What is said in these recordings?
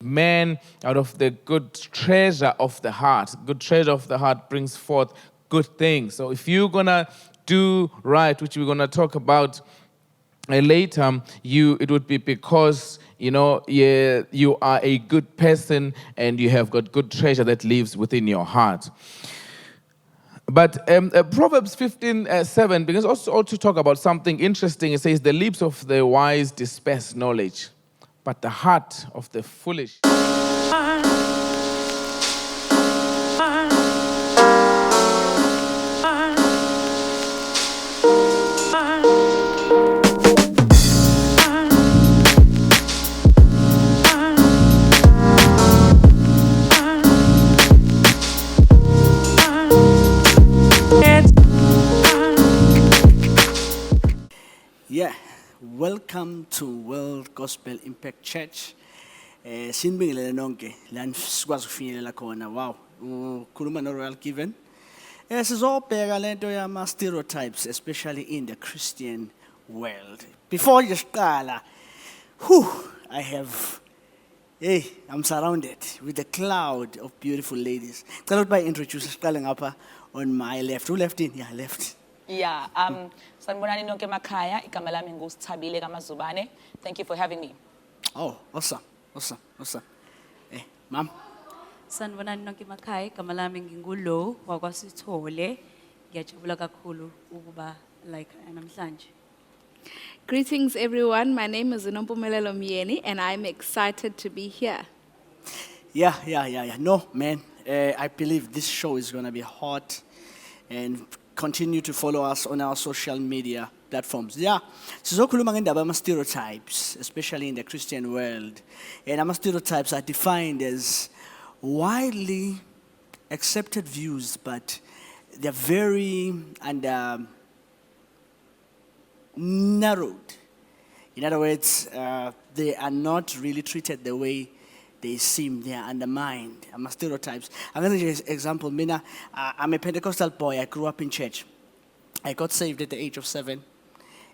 man, out of the good treasure of the heart. Good treasure of the heart brings forth good things. So if you're going to do right, which we're going to talk about later, it would be because you are a good person and you have got good treasure that lives within your heart. But Proverbs 15:7 begins also to talk about something interesting. It says, "The lips of the wise disperse knowledge, but the heart of the foolish." Yeah, welcome to World Gospel Impact Church. Sinibingelele nonke la sikwazi ukufinyelela khona. Wow, ukhuluma no Royal Given. Sizobheka lento yama stereotypes, especially in the Christian world. Before you start, I'm surrounded with a cloud of beautiful ladies. Cela ukuthi introduce siqale ngapha on my left. Who left in? Yeah, left. Yeah, sanibonani nonke emakhaya, igama lami nguSthabile Mazubane. Thank you for having me. Oh, awesome. Ma'am. Sanibonani nonke emakhaya, igama lami nginguLo wakwaSithole. Ngiyajabula kakhulu ukuba like namhlanje. Greetings everyone, my name is Nompumelelo Myeni and I'm excited to be here. Yeah. No, man, I believe this show is going to be hot and continue to follow us on our social media platforms. Yeah, sizokhuluma ngendaba ama stereotypes, especially in the Christian world. And ama stereotypes are defined as widely accepted views, but they're very narrowed. In other words, they are not really treated the way they seem. They are undermined. I'm stereotypes. I'm going to give you an example. I'm a Pentecostal boy. I grew up in church. I got saved at the age of 7,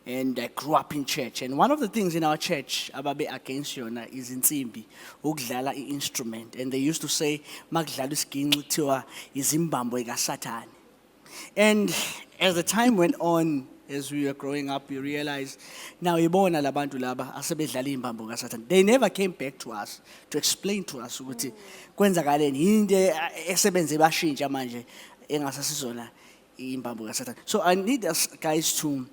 and I grew up in church. And one of the things in our church, ababe against yona, is insimbi, ukudlala instrument. And they used to say, "Makudlala isigingci kuthiwa izimbambo ikaSathane." And as the time went on, as we were growing up, we realized, now ibona labantu laba asebedlala imbambo kaSathane. They never came back to us to explain to us ukuthi kwenzakaleni into esebenze bashintsha manje engasasizona imbambo kaSathane. So I need us guys to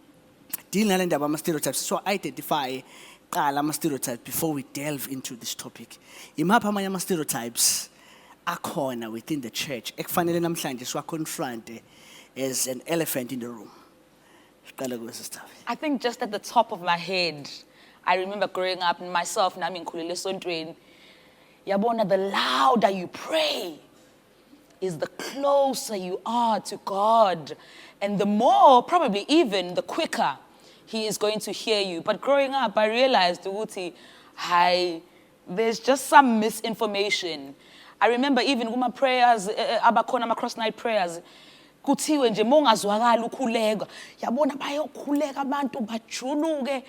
deal nale ndaba ama stereotypes. So identify qala ama stereotypes before we delve into this topic. Imaphi amanye ama stereotypes akhona within the church ekufanele namhlanje siwa confront as an elephant in the room? I think just at the top of my head, I remember growing up myself, nami ngikhulele esontweni. Yabona, the louder you pray is the closer you are to God. And the more, probably even, the quicker He is going to hear you. But growing up, I realized, there's just some misinformation. I remember even with my prayers, abakhona ama cross-night prayers, kuthiwe nje mongazwakala ukhuleka yabona bayokhuleka abantu bajuluke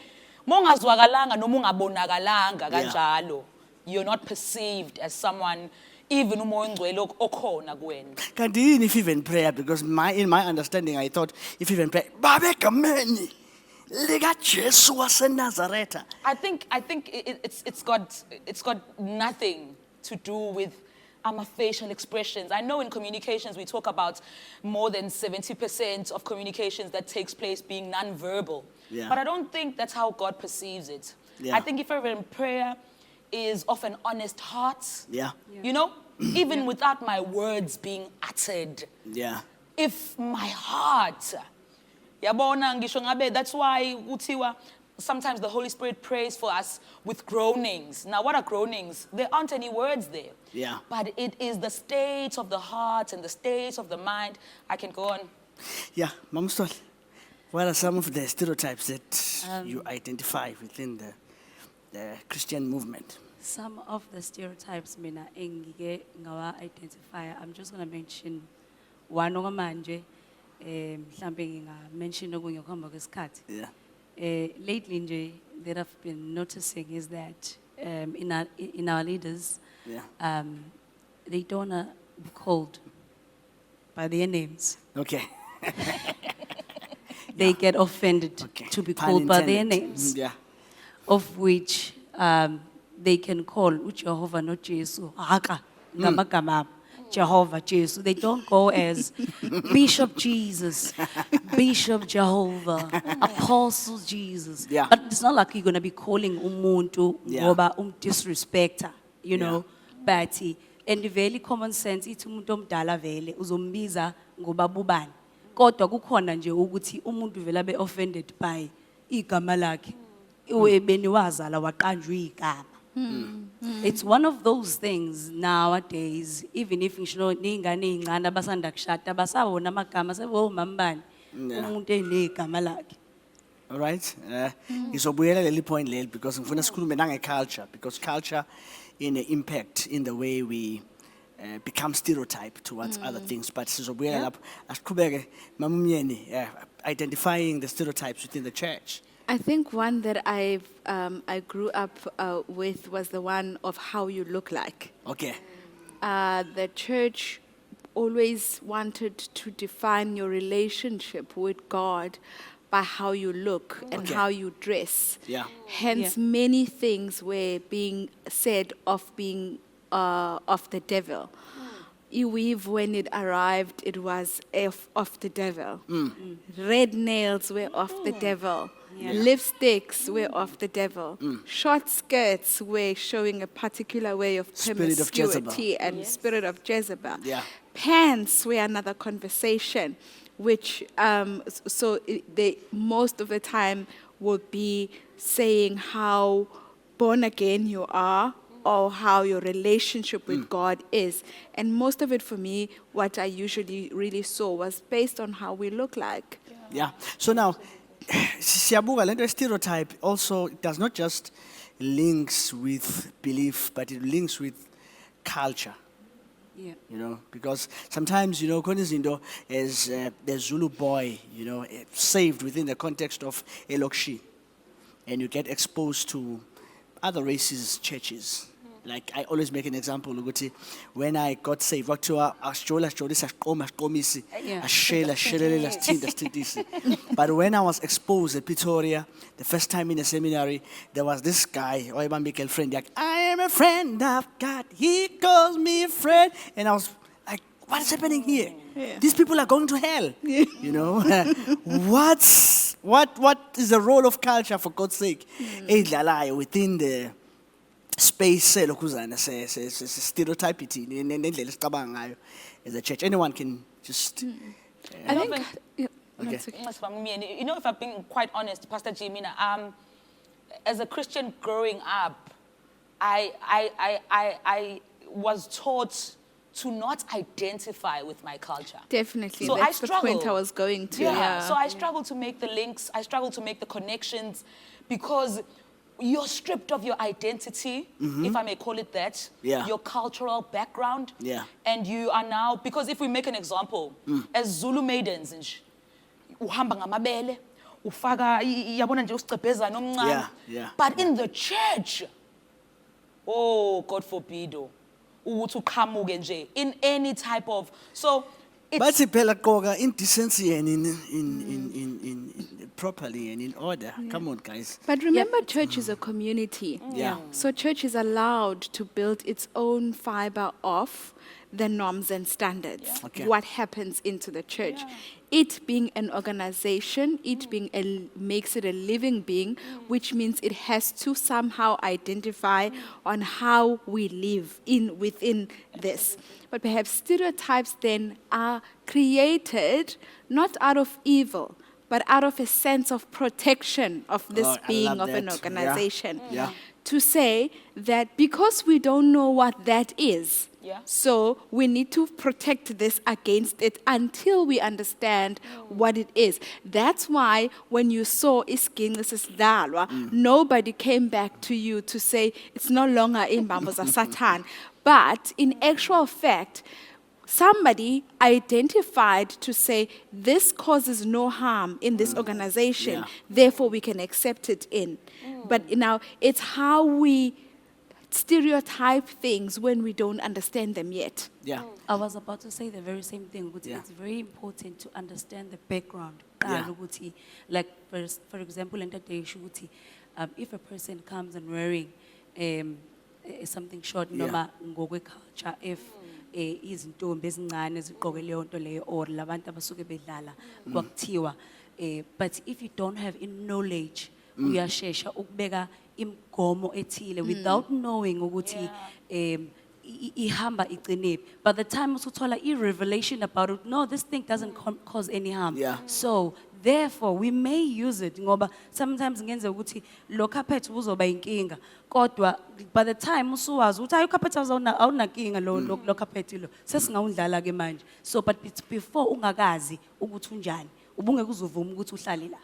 mongazwakalanga noma ungabonakalanga kanjalo, you're not perceived as someone, even umoya ongcwele okhona kuwena. Kanti yini if even prayer, because in my understanding I thought if even prayer babe gameni lika Jesu waseNazaretha. I think it's got nothing to do with facial expressions. I know in communications we talk about more than 70% of communications that takes place being non-verbal. Yeah. But I don't think that's how God perceives it. Yeah. I think if even prayer is of an honest heart, even without my words being uttered, if my heart, that's why uthiwa sometimes the Holy Spirit prays for us with groanings. Now, what are groanings? There aren't any words there. Yeah. But it is the state of the heart and the state of the mind. I can go on. Yeah, Mama Stol, what are some of the stereotypes that you identify within the Christian movement? Some of the stereotypes mina engike ngawa identify. I'm just going to mention one okamanje. Mhlambe nginga-mention okunye ukuhamba kwesikhathi. Yeah. Lately nje that I've been noticing is that in our leaders, Yeah. they don't wanna be called by their names. Okay. They get offended Okay. to be Pun called by their intended. names, Yeah. of which they can call Jehovah, not Jesus. Haka, ngamagama, Jehovah, Jesus. They don't go as Bishop Jesus, Bishop Jehovah, Apostle Jesus. Yeah. But it's not like you're gonna be calling umuntu Yeah. ngoba disrespecter, you Yeah. know. But and the very common sense, ithi umuntu omdala vele uzombiza ngoba bubani. Kodwa kukhona nje ukuthi umuntu vele abe offended by igama lakhe. Iwebeni wazala waqanjwa igama. It's one of those things nowadays, even if ngisho ningane ezincane abasanda kushada basawona amagama sebo mambani umuntu enegama lakhe. All right. Ngizobuyela leli point leli because ngifuna sikhulume nange-culture because culture in an impact in the way we become stereotype towards other things. But sizobuyela lapho asiqhubeke Mama Myeni, identifying the stereotypes within the church. I think one that I grew up with was the one of how you look like. Okay. The church always wanted to define your relationship with God by how you look and Okay. how you dress. Yeah. Hence, many things were being said of being of the devil. Eve, when it arrived, it was of the devil. Red nails were of the devil. Lipsticks were of the devil. Short skirts were showing a particular way of Spirit of Jezebel. promiscuity and spirit of Jezebel. Yeah. Pants were another conversation, which they most of the time would be saying how born again you are or how your relationship with God is. And most of it for me, what I usually really saw was based on how we look like. Yeah. So now, siyabuka lento stereotype also does not just links with belief, but it links with culture. Yeah. You know, because sometimes, you know, khona izinto as the Zulu boy, you know, saved within the context of elokshi, and you get exposed to other races' churches. Like I always make an example, ukuthi when I got saved, wakuthiwa asijolisa siqomisi, ashela sithintisi. But when I was exposed at Pretoria, the first time in the seminary, there was this guy, oyibambe girlfriend, like, I am a friend of God, he calls me a friend. And I was like, what is happening here? Yeah. These people are going to hell. You know, what is the role of culture, for God's sake? Eyidlalayo within the space lokhuzana stereotype nendlela esicabanga ngayo as a church. Anyone can just I think. Yeah, no, Okay. it's okay. You know, if I'm being quite honest, Pastor G, as a Christian growing up, I was taught to not identify with my culture. Definitely. So That's I the point struggle. I was going to. So I struggle to make the links. I struggle to make the connections because you're stripped of your identity, if I may call it that, Yeah. your cultural background. Yeah. And you are now, because if we make an example, as Zulu maidens, nje, uhamba ngamabele, ufaka yabona nje usicebheza nomncane. Yeah, yeah, But in the church, oh, God forbid, ukuthi uqhamuke nje in any type of, so it's bathi phela qoka indecency and in properly and in order. Come on, guys. But remember, church is a community. Yeah. So church is allowed to build its own fiber of the norms and standards. Okay. What happens into the church. It being an organization, it being makes it a living being, which means it has to somehow identify on how we live within this. But perhaps stereotypes then are created not out of evil, but out of a sense of protection of this Oh, I being love of an that. organization. Yeah. To say that because we don't know what that is, Yeah. so we need to protect this against it until we understand what it is. That's why when you saw Iskinqi Sidalwa, nobody came back to you to say it's no longer imbambo za Satan. But in actual fact, somebody identified to say this causes no harm in this organization, Yeah. therefore we can accept it in. But now it's how we stereotype things when we don't understand them yet. Yeah. I was about to say the very same thing. Ukuthi Yeah. It's very important to understand the background. Yeah. Ukuthi, like, for example, in that day, if a person comes and wearing something short, Yeah. noma ngokwe culture, if izintombi ezincane zigqoke leyo nto leyo or labantu abasuke bedlala kwakuthiwa, but if you don't have knowledge, uyashesha ukubeka imigomo ethile without knowing ukuthi ihamba iqinephi. By the time usuthola revelation about it, no, this thing doesn't cause any harm. Yeah. So therefore we may use it ngoba sometimes ngenze ukuthi lo carpet uzoba inkinga kodwa by the time usuwazi ukuthi ayo carpet awunakinga lo carpet lo sesingawudlala ke manje. So but it's before ungakazi ukuthi unjani ubungeke uzovuma ukuthi uhlale la.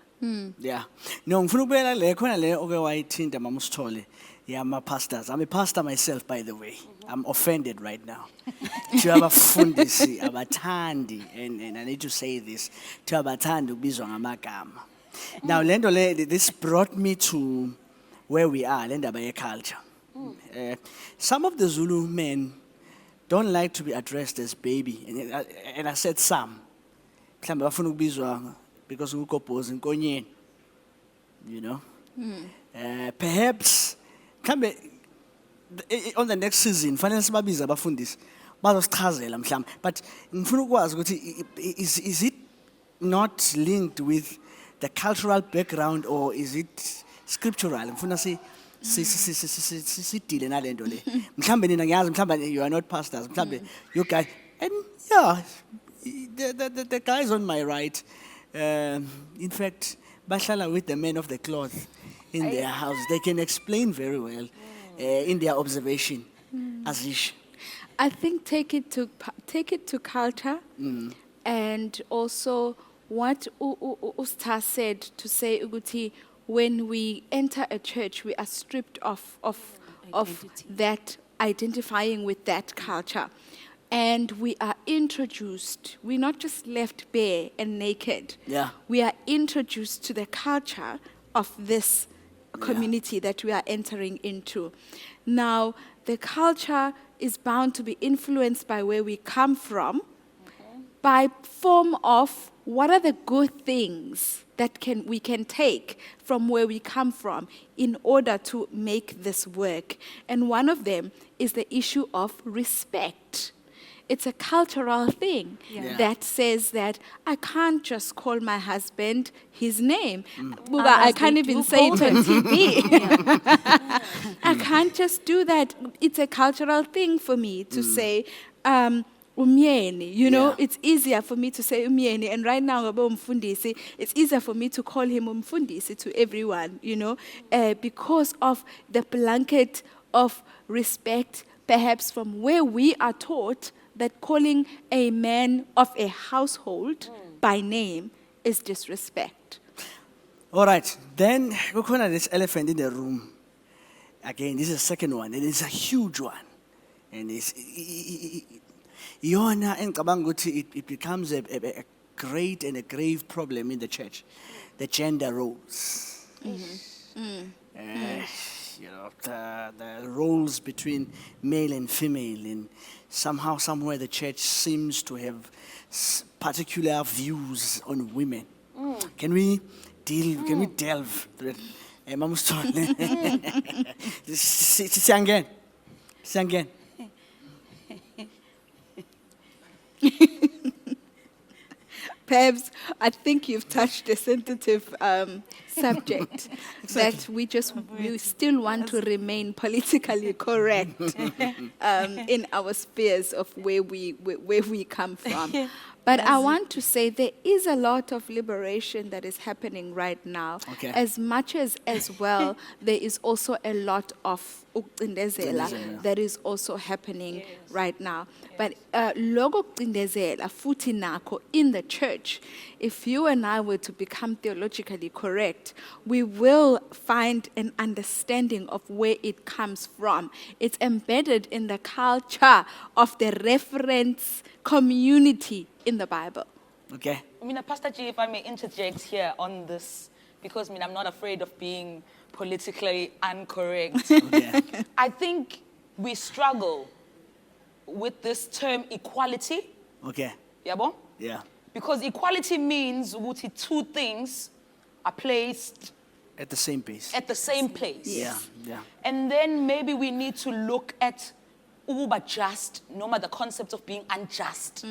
Yeah. No, ngifuna ukubeka le khona le oke wayithinta mama Sithole yama pastors. I'm a pastor myself, by the way. I'm offended right now. To abafundisi abathandi, and I need to say this, to abathandi ukubizwa ngamagama. Now lento le, this brought me to where we are, le ndaba ye culture. Some of the Zulu men don't like to be addressed as baby, and I said some. Mhlambe bafuna ukubizwa because uGobhozi Nkonyeni, you know. Perhaps mhlambe on the next season fanele sibabize abafundisi bazosichazela mhlambe, but ngifuna ukwazi ukuthi is it not linked with the cultural background or is it scriptural? Ngifuna sidile nalento le. Mhlambe nina ngiyazi mhlambe you are not pastors, mhlambe you guys, and yeah, the guys on my right, in fact, bahlala with the men of the cloth in their house. They can explain very well in their observation. Azish. I think take it to culture, and also what Usta said, to say ukuthi when we enter a church we are stripped of Identity. that identifying with that culture, and we are introduced. We're not just left bare and naked. Yeah. We are introduced to the culture of this community that we are entering into. Now, the culture is bound to be influenced by where we come from, by form of what are the good things that we can take from where we come from in order to make this work. And one of them is the issue of respect. It's a cultural thing that says that I can't just call my husband his name. Buba, I can't even say it on TV. I can't just do that. It's a cultural thing for me to say, Myeni, you know, it's easier for me to say Myeni. And right now, umfundisi, it's easier for me to call him umfundisi to everyone, you know, because of the blanket of respect, perhaps from where we are taught that calling a man of a household by name is disrespect. All right, then we're going to this elephant in the room. Again, this is the second one, and it's a huge one. And it's Yona and Kabanguti, it becomes a great and a grave problem in the church. The gender roles. You know, the roles between male and female, and somehow, somewhere, the church seems to have particular views on women. Can we delve through it? Mama Sithole. Say again. Perhaps I think you've touched a sensitive subject that we still want to remain politically correct in our spheres of where we come from. But I want to say there is a lot of liberation that is happening right now. Okay. As much as well, there is also a lot of ucindezela that is also happening right now. But logo ucindezela futhi nakho in the church, if you and I were to become theologically correct, we will find an understanding of where it comes from. It's embedded in the culture of the reference community in the Bible. Okay. I mean, Pastor G, if I may interject here on this because I'm not afraid of being politically incorrect. Okay. I think we struggle with this term equality. Okay. Yabo? Yeah. Because equality means ukuthi two things are placed At the same pace. at the same place. Yeah. Yeah. And then maybe we need to look at uba just, noma the concept of being unjust,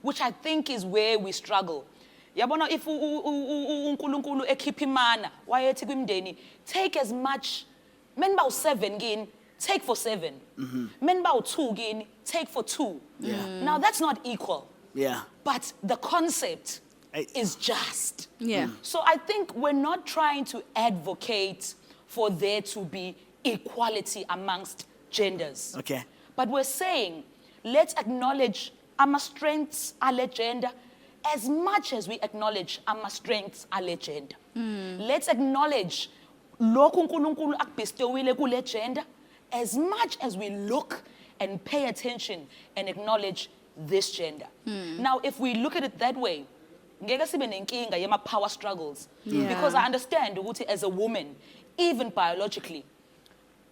which I think is where we struggle. Yabona, if uNkulunkulu ekhipha imana, wayethi kwimndeni, take as much, men bawu 7 kini, take for 7. Men bawu 2 kini, take for 2. Yeah. Now that's not equal, Yeah. but the concept I- is just. Yeah. So I think we're not trying to advocate for there to be equality amongst genders. Okay. But we're saying, let's acknowledge our strengths are gender as much as we acknowledge our strengths are gender. Let's acknowledge lokhu uNkulunkulu akubhistowile kule gender as much as we look and pay attention and acknowledge this gender. Now, if we look at it that way, ngeke sibe nenkinga yema power struggles. Yeah. Because I understand ukuthi as a woman, even biologically,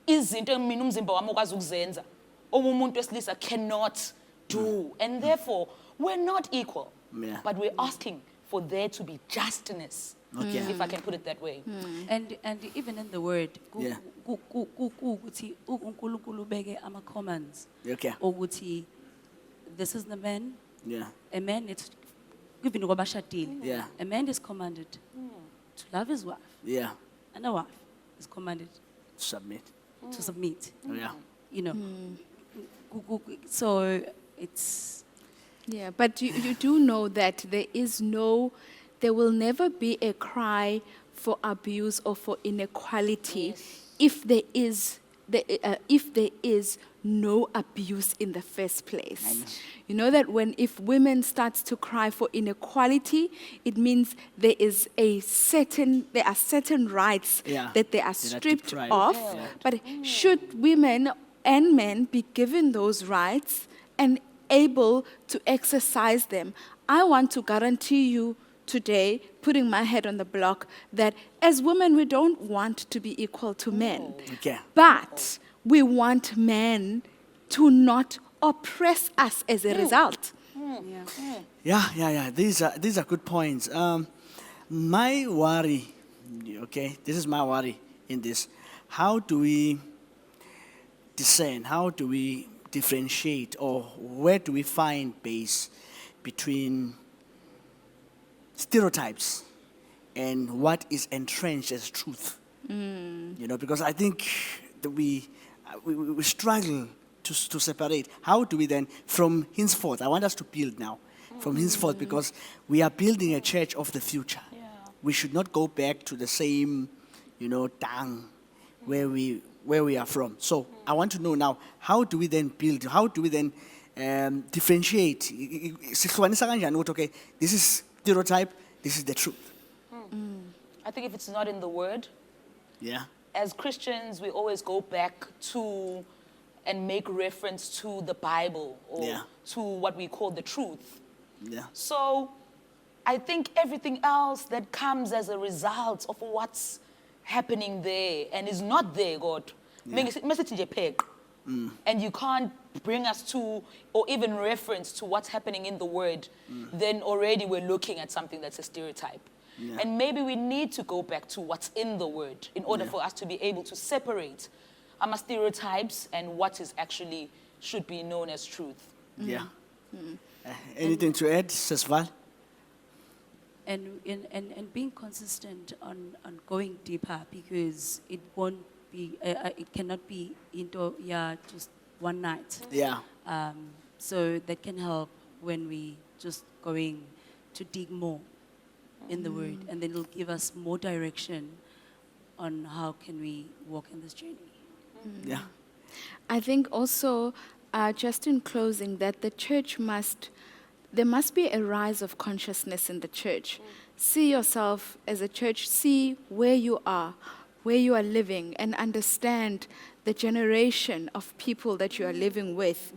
izinto mina umzimba wami okwazi ukuzenza umuntu wesilisa cannot do, and therefore we're not equal. Yeah. But we're asking for there to be justness, Okay. if I can put it that way. And even in the word, Yeah. ukuthi uNkulunkulu ubeke ama-commands Okay. ukuthi this is the man. Yeah. A man is even kwabashadile. Yeah. A man is commanded to love his wife, Yeah. and a wife is commanded Submit. to submit. Yeah. You know, so it's Yeah, but you do know that there will never be a cry for abuse or for inequality if there is no abuse in the first place. You know that if women start to cry for inequality, it means there are certain rights Yeah. that they are They're not stripped deprived. of. Yeah. But should women and men be given those rights and able to exercise them, I want to guarantee you today, putting my head on the block, that as women, we don't want to be equal to men. Okay. But we want men to not oppress us as a result. Yeah. These are good points. My worry, okay, this is my worry in this. How do we discern? How do we differentiate, or where do we find base between stereotypes and what is entrenched as truth? You know, because I think that we struggle to separate. How do we then, from henceforth, I want us to build now, from henceforth, because we are building a church of the future. We should not go back to the same, dung where we are from. So I want to know now, how do we then build? How do we then differentiate? Okay, this is stereotype, this is the truth. I think if it's not in the word, Yeah. as Christians, we always go back to and make reference to the Bible or Yeah. to what we call the truth. Yeah. So I think everything else that comes as a result of what's happening there and is not there, God, message nje pheqa. And you can't bring us to or even reference to what's happening in the word, then already we're looking at something that's a stereotype. Yeah. And maybe we need to go back to what's in the word in order for us to be able to separate our stereotypes and what is actually should be known as truth. Yeah. Anything to add, Sithole? and being consistent on going deeper, because it won't be it cannot be into just one night. Yeah. So that can help when we just going to dig more in the word, and then it'll give us more direction on how can we walk in this journey. Yeah. I think also, just in closing, that there must be a rise of consciousness in the church. See yourself as a church, see where you are living, and understand the generation of people that you are living with,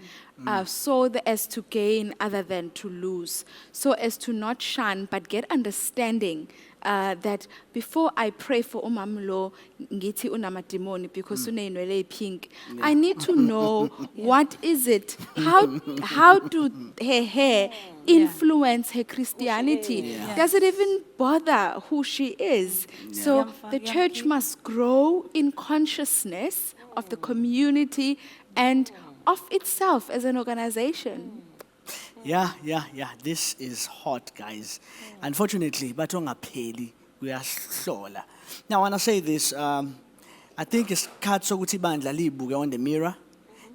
so as to gain other than to lose, so as to not shun, but get understanding that before I pray for umamlo ngithi unamademoni because uneyinwele pink, I need to know what is it, how do her hair influence her Christianity? Does it even bother who she is? So the church must grow in consciousness of the community and of itself as an organization. Yeah. This is hot, guys. Unfortunately, batongapeli kuyahlola. Now, when I say this, I think it's cut so ukuthi bandla libuke on the mirror.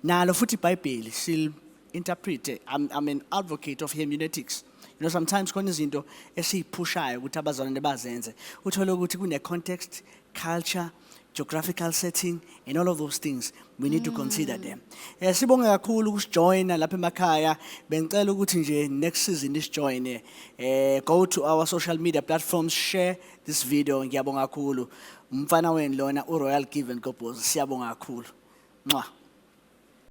Nalo futhi iBhayibheli sil interpret. I'm an advocate of hermeneutics. You know, sometimes khona izinto esiyipushayo ukuthi abazalwane bazenze. Uthola ukuthi kune context, culture, geographical setting, and all of those things, we need to consider them. Sibonge kakhulu ukusijoina lapha emakhaya. Bengicela ukuthi nje next season isijoine. Go to our social media platforms, share this video. Ngiyabonga kakhulu. Umfana wenu lona uRoyal G Gobhozi. Siyabonga kakhulu. Mwah.